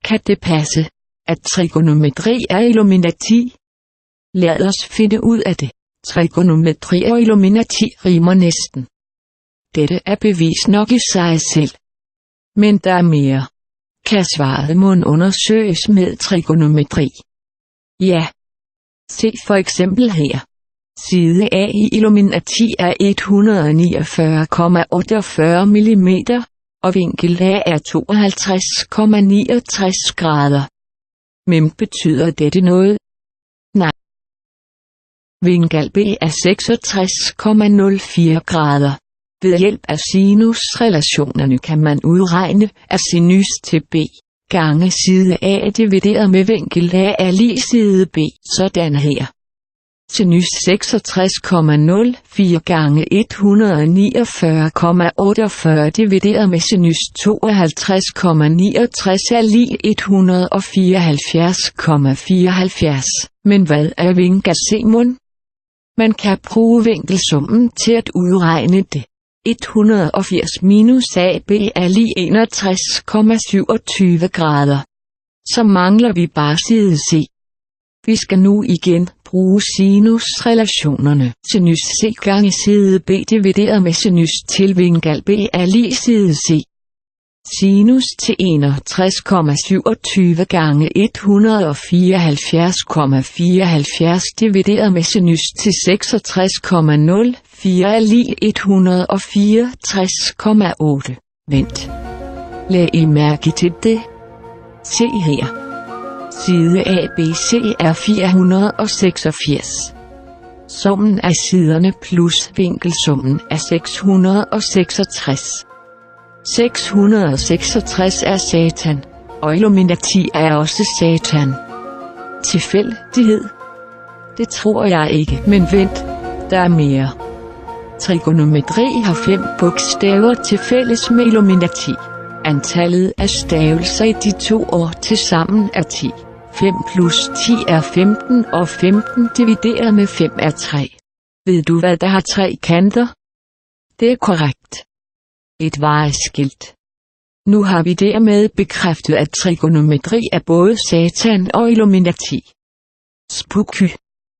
Kan det passe, at trigonometri er Illuminati? Lad os finde ud af det. Trigonometri og Illuminati rimer næsten. Dette er bevis nok i sig selv. Men der er mere. Kan svaret mon undersøges med trigonometri? Ja. Se for eksempel her. Side A i Illuminati er 149,48 mm, og vinkel A er 52,69 grader. Men betyder dette noget? Nej. Vinkel B er 66,04 grader. Ved hjælp af sinusrelationerne kan man udregne, at sinus til B gange side A divideret med vinkel A er lig side B, sådan her. Sinus 66,04 gange 149,48 divideret med sinus 52,69 er lig 174,74. Men hvad er vinkel C mon? Man kan bruge vinkelsummen til at udregne det. 180 minus AB er lig 61,27 grader. Så mangler vi bare side C. Vi skal nu igen bruge sinusrelationerne. Sinus C gange side B divideret med sinus til vinkel B er lig side C. Sinus til 61,27 gange 174,74 divideret med sinus til 66,04 er lig 164,8. Vent. Lag I mærke til det? Se her. Side ABC er 486. Summen af siderne plus vinkelsummen er 666. 666 er Satan, og Illuminati er også Satan. Tilfældighed? Det tror jeg ikke, men vent, der er mere. Trigonometri har 5 bogstaver til fælles med Illuminati. Antallet af stavelser i de 2 ord tilsammen er 10. 5 plus 10 er 15, og 15 divideret med 5 er 3. Ved du hvad der har 3 kanter? Det er korrekt. Et vejskilt. Nu har vi dermed bekræftet, at trigonometri er både Satan og Illuminati. Spooky.